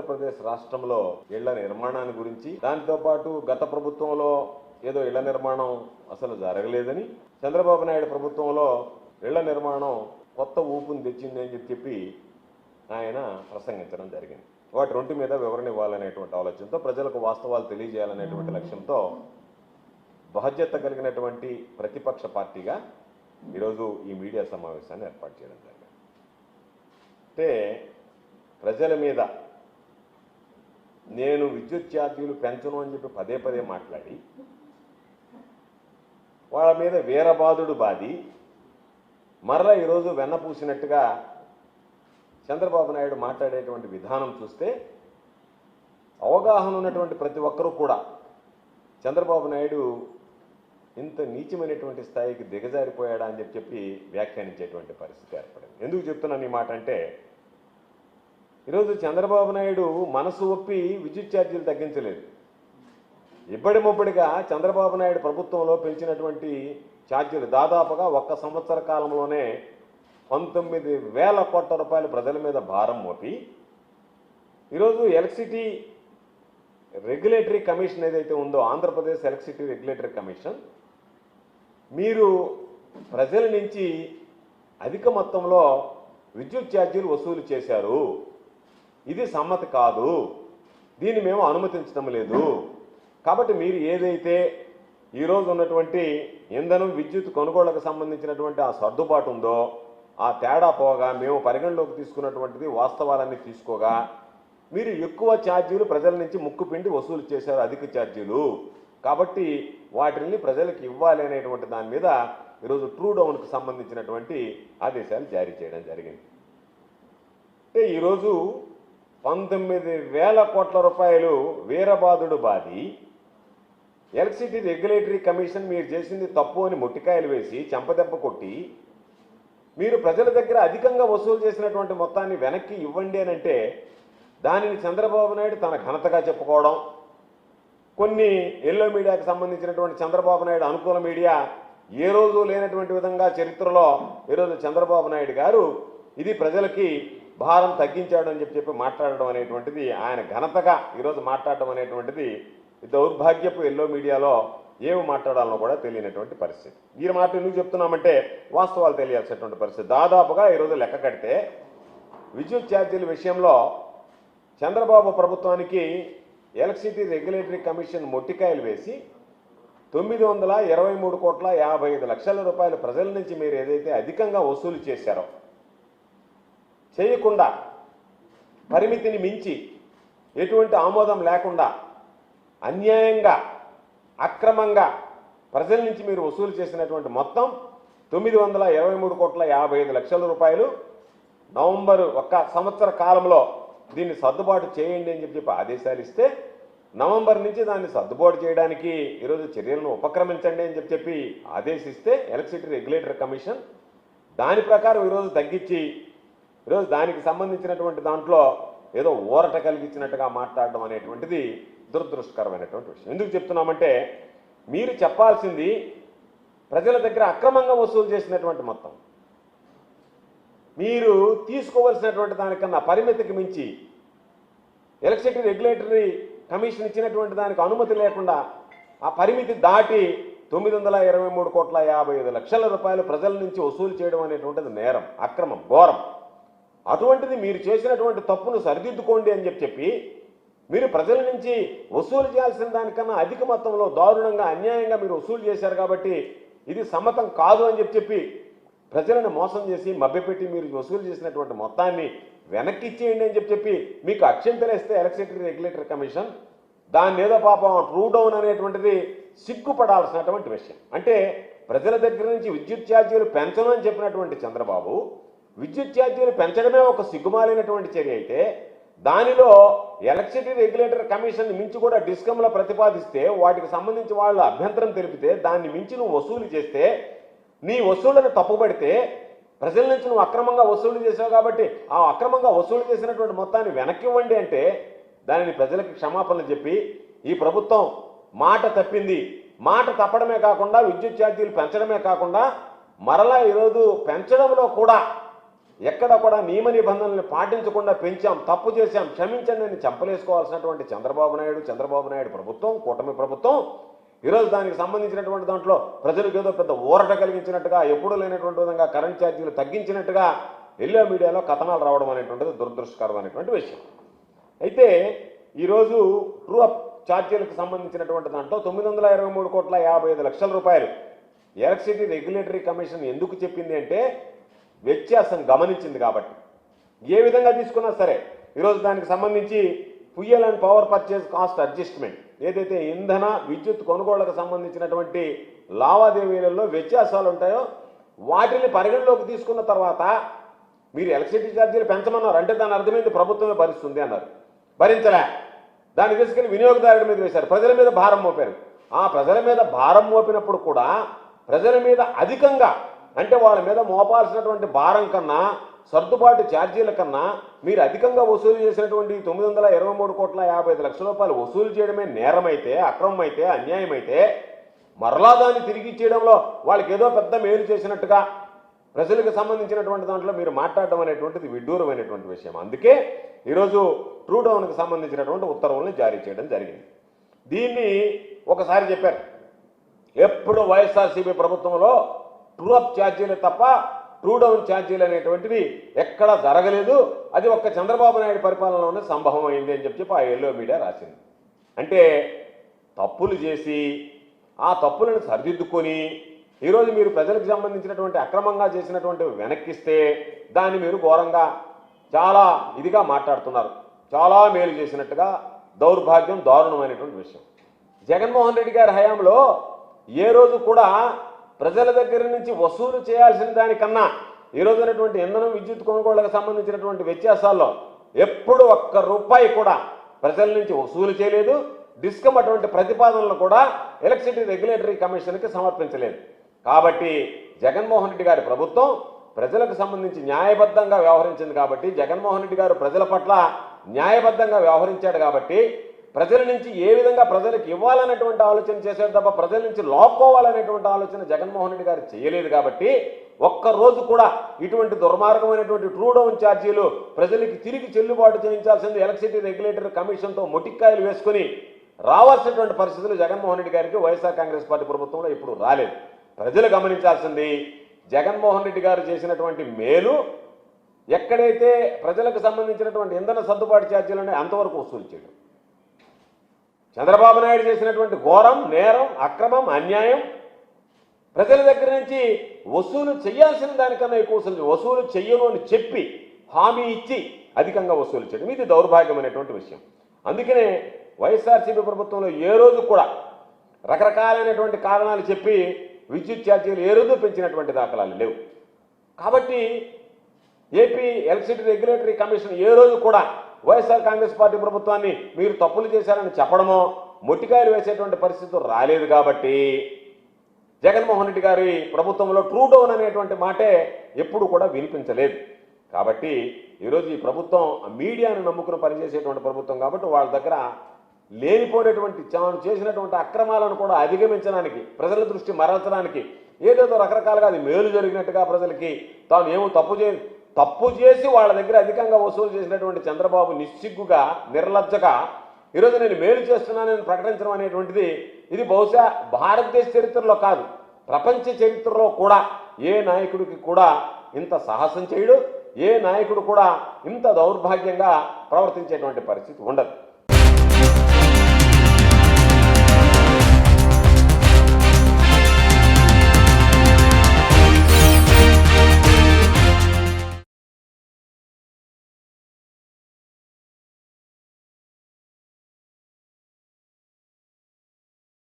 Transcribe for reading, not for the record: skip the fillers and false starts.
ఆంధ్రప్రదేశ్ రాష్ట్రంలో ఇళ్ల నిర్మాణాన్ని గురించి, దానితో పాటు గత ప్రభుత్వంలో ఏదో ఇళ్ల నిర్మాణం అసలు జరగలేదని, చంద్రబాబు నాయుడు ప్రభుత్వంలో ఇళ్ల నిర్మాణం కొత్త ఊపుని తెచ్చింది అని చెప్పి ఆయన ప్రసంగించడం జరిగింది. వాటి రెంటి మీద వివరణ ఇవ్వాలనేటువంటి ఆలోచనతో, ప్రజలకు వాస్తవాలు తెలియజేయాలనేటువంటి లక్ష్యంతో బాధ్యత కలిగినటువంటి ప్రతిపక్ష పార్టీగా ఈరోజు ఈ మీడియా సమావేశాన్ని ఏర్పాటు చేయడం జరిగింది. అంటే ప్రజల మీద నేను విద్యుత్ ఛార్జీలు పెంచను అని చెప్పి పదే పదే మాట్లాడి, వాళ్ళ మీద వీరబాదుడు బాది మరలా ఈరోజు వెన్నపూసినట్టుగా చంద్రబాబు నాయుడు మాట్లాడేటువంటి విధానం చూస్తే అవగాహన ఉన్నటువంటి ప్రతి ఒక్కరూ కూడా చంద్రబాబు నాయుడు ఇంత నీచమైనటువంటి స్థాయికి దిగజారిపోయాడా అని చెప్పి వ్యాఖ్యానించేటువంటి పరిస్థితి ఏర్పడింది. ఎందుకు చెప్తున్నాను ఈ మాట అంటే, ఈరోజు చంద్రబాబు నాయుడు మనసు ఒప్పి విద్యుత్ ఛార్జీలు తగ్గించలేదు. ఇబ్బడి ముబ్బడిగా చంద్రబాబు నాయుడు ప్రభుత్వంలో పెంచినటువంటి ఛార్జీలు దాదాపుగా ఒక్క సంవత్సర కాలంలోనే 19,000 కోట్ల రూపాయలు ప్రజల మీద భారం మోపి, ఈరోజు ఎలక్ట్రిసిటీ రెగ్యులేటరీ కమిషన్ ఏదైతే ఉందో, ఆంధ్రప్రదేశ్ ఎలక్ట్రిసిటీ రెగ్యులేటరీ కమిషన్, మీరు ప్రజల నుంచి అధిక మొత్తంలో విద్యుత్ ఛార్జీలు వసూలు చేశారు, ఇది సమ్మతి కాదు, దీన్ని మేము అనుమతించడం లేదు, కాబట్టి మీరు ఏదైతే ఈరోజు ఉన్నటువంటి ఇంధనం విద్యుత్ కొనుగోళ్లకు సంబంధించినటువంటి ఆ సర్దుబాటు ఉందో ఆ తేడా పోగా మేము పరిగణలోకి తీసుకున్నటువంటిది వాస్తవాలన్నీ తీసుకోగా మీరు ఎక్కువ ఛార్జీలు ప్రజల నుంచి ముక్కుపిండి వసూలు చేశారు, అధిక ఛార్జీలు, కాబట్టి వాటిని ప్రజలకు ఇవ్వాలి అనేటువంటి దాని మీద ఈరోజు ట్రూ డౌన్కు సంబంధించినటువంటి ఆదేశాలు జారీ చేయడం జరిగింది. అంటే ఈరోజు 19,000 కోట్ల రూపాయలు వీరబాదుడు బాది ఎలక్ట్రిసిటీ రెగ్యులేటరీ కమిషన్ మీరు చేసింది తప్పు అని మొట్టికాయలు వేసి చెంపదెబ్బ కొట్టి, మీరు ప్రజల దగ్గర అధికంగా వసూలు చేసినటువంటి మొత్తాన్ని వెనక్కి ఇవ్వండి అని అంటే దానిని చంద్రబాబు నాయుడు తన ఘనతగా చెప్పుకోవడం, కొన్ని ఎల్లో మీడియాకి సంబంధించినటువంటి చంద్రబాబు నాయుడు అనుకూల మీడియా ఏ రోజు లేనటువంటి విధంగా చరిత్రలో ఈరోజు చంద్రబాబు నాయుడు గారు ఇది ప్రజలకి భారం తగ్గించాడు అని చెప్పి మాట్లాడడం అనేటువంటిది, ఆయన ఘనతగా ఈరోజు మాట్లాడడం అనేటువంటిది దౌర్భాగ్యపు ఎల్లో మీడియాలో ఏమి మాట్లాడాలనో కూడా తెలియనటువంటి పరిస్థితి. ఈ మాట ఎందుకు చెప్తున్నామంటే వాస్తవాలు తెలియాల్సినటువంటి పరిస్థితి. దాదాపుగా ఈరోజు లెక్క కడితే విద్యుత్ ఛార్జీల విషయంలో చంద్రబాబు ప్రభుత్వానికి ఎలక్ట్రిసిటీ రెగ్యులేటరీ కమిషన్ మొట్టికాయలు వేసి 923,55,00,000 రూపాయలు ప్రజల నుంచి మీరు ఏదైతే అధికంగా వసూలు చేశారో, చేయకుండా పరిమితిని మించి ఎటువంటి ఆమోదం లేకుండా అన్యాయంగా అక్రమంగా ప్రజల నుంచి మీరు వసూలు చేసినటువంటి మొత్తం 923,55,00,000 రూపాయలు నవంబరు ఒక్క సంవత్సర కాలంలో దీన్ని సర్దుబాటు చేయండి అని చెప్పి ఆదేశాలు ఇస్తే, నవంబర్ నుంచి దాన్ని సర్దుబాటు చేయడానికి ఈరోజు చర్యలను ఉపక్రమించండి అని చెప్పి ఆదేశిస్తే ఎలక్ట్రిసిటీ రెగ్యులేటరీ కమిషన్ దాని ప్రకారం ఈరోజు తగ్గించి ఈరోజు దానికి సంబంధించినటువంటి దాంట్లో ఏదో ఊరట కలిగించినట్టుగా మాట్లాడడం అనేటువంటిది దురదృష్టకరమైనటువంటి విషయం. ఎందుకు చెప్తున్నామంటే, మీరు చెప్పాల్సింది ప్రజల దగ్గర అక్రమంగా వసూలు చేసినటువంటి మొత్తం, మీరు తీసుకోవలసినటువంటి దానికన్నా పరిమితికి మించి ఎలక్ట్రిసిటీ రెగ్యులేటరీ కమిషన్ ఇచ్చినటువంటి దానికి అనుమతి లేకుండా ఆ పరిమితి దాటి 923,55,00,000 రూపాయలు ప్రజల నుంచి వసూలు చేయడం అనేటువంటిది నేరం, అక్రమం, ఘోరం. అటువంటిది మీరు చేసినటువంటి తప్పును సరిదిద్దుకోండి అని చెప్పి మీరు ప్రజల నుంచి వసూలు చేయాల్సిన దానికన్నా అధిక మొత్తంలో దారుణంగా అన్యాయంగా మీరు వసూలు చేశారు, కాబట్టి ఇది సమ్మతం కాదు అని చెప్పి ప్రజలను మోసం చేసి మభ్యపెట్టి మీరు వసూలు చేసినటువంటి మొత్తాన్ని వెనక్కి ఇచ్చేయండి అని చెప్పి మీకు అక్షంతలేస్తే ఎలక్ట్రిసిటీ రెగ్యులేటరీ కమిషన్ దాన్ని ఏదో పాపం ట్రూ డౌన్ అనేటువంటిది సిగ్గుపడాల్సినటువంటి విషయం. అంటే ప్రజల దగ్గర నుంచి విద్యుత్ ఛార్జీలు పెంచను అని చెప్పినటువంటి చంద్రబాబు విద్యుత్ ఛార్జీలు పెంచడమే ఒక సిగ్గుమాలినటువంటి చర్య అయితే, దానిలో ఎలక్ట్రిసిటీ రెగ్యులేటరీ కమిషన్ మించి కూడా డిస్కంలో ప్రతిపాదిస్తే వాటికి సంబంధించి వాళ్ళు అభ్యంతరం తెలిపితే దాన్ని మించి నువ్వు వసూలు చేస్తే, నీ వసూళ్లను తప్పుపడితే, ప్రజల నుంచి నువ్వు అక్రమంగా వసూలు చేసావు కాబట్టి ఆ అక్రమంగా వసూలు చేసినటువంటి మొత్తాన్ని వెనక్కి ఇవ్వండి అంటే దానిని ప్రజలకు క్షమాపణలు చెప్పి ఈ ప్రభుత్వం మాట తప్పింది, మాట తప్పడమే కాకుండా విద్యుత్ ఛార్జీలు పెంచడమే కాకుండా మరలా ఈరోజు పెంచడంలో కూడా ఎక్కడ కూడా నియమ నిబంధనల్ని పాటించకుండా పెంచాం, తప్పు చేశాం, క్షమించండి అని చంపలేసుకోవాల్సినటువంటి చంద్రబాబు నాయుడు ప్రభుత్వం, కూటమి ప్రభుత్వం ఈరోజు దానికి సంబంధించినటువంటి దాంట్లో ప్రజలకు ఏదో పెద్ద ఊరట కలిగించినట్టుగా, ఎప్పుడూ లేనటువంటి విధంగా కరెంట్ ఛార్జీలు తగ్గించినట్టుగా ఎల్లో మీడియాలో కథనాలు రావడం అనేటువంటిది దురదృష్టకరమైనటువంటి విషయం. అయితే ఈరోజు ట్రూ అప్ ఛార్జీలకు సంబంధించినటువంటి దాంట్లో 923,55,00,000 రూపాయలు ఎలక్ట్రిసిటీ రెగ్యులేటరీ కమిషన్ ఎందుకు చెప్పింది అంటే వ్యత్యాసం గమనించింది కాబట్టి. ఏ విధంగా తీసుకున్నా సరే ఈరోజు దానికి సంబంధించి fuel and power purchase cost adjustment, ఏదైతే ఇంధన విద్యుత్ కొనుగోళ్లకు సంబంధించినటువంటి లావాదేవీలలో వ్యత్యాసాలు ఉంటాయో వాటిని పరిగణలోకి తీసుకున్న తర్వాత మీరు ఎలక్ట్రిసిటీ ఛార్జీలు పెంచమన్నారు అంటే దాని అర్థమైంది ప్రభుత్వమే భరిస్తుంది అన్నారు. భరించలే, దాన్ని తీసుకెళ్లి వినియోగదారుడి మీద వేశారు, ప్రజల మీద భారం మోపారు. ఆ ప్రజల మీద భారం మోపినప్పుడు కూడా ప్రజల మీద అధికంగా అంటే వాళ్ళ మీద మోపాల్సినటువంటి భారం కన్నా, సర్దుబాటు ఛార్జీల కన్నా మీరు అధికంగా వసూలు చేసినటువంటి 923,50,00,000 రూపాయలు వసూలు చేయడమే నేరమైతే, అక్రమమైతే, అన్యాయమైతే మరలా దాన్ని తిరిగి ఇచ్చేయడంలో వాళ్ళకి ఏదో పెద్ద మేలు చేసినట్టుగా ప్రజలకు సంబంధించినటువంటి దాంట్లో మీరు మాట్లాడడం అనేటువంటిది విడ్డూరమైనటువంటి విషయం. అందుకే ఈరోజు ట్రూ డౌన్కి సంబంధించినటువంటి ఉత్తర్వులను జారీ చేయడం జరిగింది. దీన్ని ఒకసారి చెప్పారు, ఎప్పుడు వైఎస్ఆర్సీపీ ప్రభుత్వంలో ట్రూ అప్ ఛార్జీలు తప్ప ట్రూ డౌన్ ఛార్జీలు అనేటువంటివి ఎక్కడా జరగలేదు, అది ఒక్క చంద్రబాబు నాయుడు పరిపాలనలోనే సంభవం అయింది అని చెప్పి ఆ ఎల్లో మీడియా రాసింది. అంటే తప్పులు చేసి ఆ తప్పులను సరిదిద్దుకొని ఈరోజు మీరు ప్రజలకు సంబంధించినటువంటి అక్రమంగా చేసినటువంటి వెనక్కిస్తే దాన్ని మీరు ఘోరంగా చాలా ఇదిగా మాట్లాడుతున్నారు, చాలా మేలు చేసినట్టుగా. దౌర్భాగ్యం, దారుణమైనటువంటి విషయం. జగన్మోహన్ రెడ్డి గారి హయాంలో ఏ రోజు కూడా ప్రజల దగ్గర నుంచి వసూలు చేయాల్సిన దానికన్నా ఈరోజు ఉన్నటువంటి ఇంధనం విద్యుత్ కొనుగోళ్లకు సంబంధించినటువంటి వ్యత్యాసాల్లో ఎప్పుడు ఒక్క రూపాయి కూడా ప్రజల నుంచి వసూలు చేయలేదు. డిస్కమ్ అటువంటి ప్రతిపాదనలు కూడా ఎలక్ట్రిసిటీ రెగ్యులేటరీ కమిషన్కి సమర్పించలేదు. కాబట్టి జగన్మోహన్ రెడ్డి గారి ప్రభుత్వం ప్రజలకు సంబంధించి న్యాయబద్ధంగా వ్యవహరించింది కాబట్టి, జగన్మోహన్ రెడ్డి గారు ప్రజల పట్ల న్యాయబద్ధంగా వ్యవహరించాడు కాబట్టి, ప్రజల నుంచి ఏ విధంగా ప్రజలకు ఇవ్వాలనేటువంటి ఆలోచన చేశాడు తప్ప ప్రజల నుంచి లాక్కోవాలనేటువంటి ఆలోచన జగన్మోహన్ రెడ్డి గారు చేయలేదు. కాబట్టి ఒక్కరోజు కూడా ఇటువంటి దుర్మార్గమైనటువంటి ట్రూ డౌన్ ఛార్జీలు ప్రజలకి తిరిగి చెల్లుబాటు చేయించాల్సింది ఎలక్ట్రిసిటీ రెగ్యులేటరీ కమిషన్తో మొటిక్కాయలు వేసుకుని రావాల్సినటువంటి పరిస్థితులు జగన్మోహన్ రెడ్డి గారికి వైఎస్ఆర్ కాంగ్రెస్ పార్టీ ప్రభుత్వంలో ఇప్పుడు రాలేదు. ప్రజలు గమనించాల్సింది జగన్మోహన్ రెడ్డి గారు చేసినటువంటి మేలు ఎక్కడైతే ప్రజలకు సంబంధించినటువంటి ఇంధన సర్దుబాటు ఛార్జీలు ఉన్నాయి అంతవరకు వసూలు చేయడం. చంద్రబాబు నాయుడు చేసినటువంటి ఘోరం, నేరం, అక్రమం, అన్యాయం ప్రజల దగ్గర నుంచి వసూలు చేయాల్సిన దానికన్నా ఎక్కువ వసూలు చెయ్యను అని చెప్పి హామీ ఇచ్చి అధికంగా వసూలు చేయడం, ఇది దౌర్భాగ్యమైనటువంటి విషయం. అందుకనే వైఎస్ఆర్సీపీ ప్రభుత్వంలో ఏ రోజు కూడా రకరకాలైనటువంటి కారణాలు చెప్పి విద్యుత్ ఛార్జీలు ఏ రోజు పెంచినటువంటి దాఖలాలు లేవు. కాబట్టి ఏపీ ఎలక్ట్రిసిటీ రెగ్యులేటరీ కమిషన్ ఏ రోజు కూడా వైఎస్ఆర్ కాంగ్రెస్ పార్టీ ప్రభుత్వాన్ని మీరు తప్పులు చేశారని చెప్పడమో, మొట్టికాయలు వేసేటువంటి పరిస్థితులు రాలేదు. కాబట్టి జగన్మోహన్ రెడ్డి గారి ప్రభుత్వంలో ట్రూ డౌన్ అనేటువంటి మాటే ఎప్పుడు కూడా వినిపించలేదు. కాబట్టి ఈరోజు ఈ ప్రభుత్వం మీడియాను నమ్ముకుని పనిచేసేటువంటి ప్రభుత్వం కాబట్టి వాళ్ళ దగ్గర లేనిపోయినటువంటి తాను చేసినటువంటి అక్రమాలను కూడా అధిగమించడానికి, ప్రజల దృష్టి మరల్చడానికి ఏదేదో రకరకాలుగా అది మేలు జరిగినట్టుగా ప్రజలకి తాను ఏమో తప్పు చేసి వాళ్ళ దగ్గర అధికంగా వసూలు చేసినటువంటి చంద్రబాబు నిస్సిగ్గుగా, నిర్లజ్జగా ఈరోజు నేను మేలు చేస్తున్నానని ప్రకటించడం అనేటువంటిది ఇది బహుశా భారతదేశ చరిత్రలో కాదు, ప్రపంచ చరిత్రలో కూడా ఏ నాయకుడికి కూడా ఇంత సాహసం చేయడు, ఏ నాయకుడు కూడా ఇంత దౌర్భాగ్యంగా ప్రవర్తించేటువంటి పరిస్థితి ఉండదు.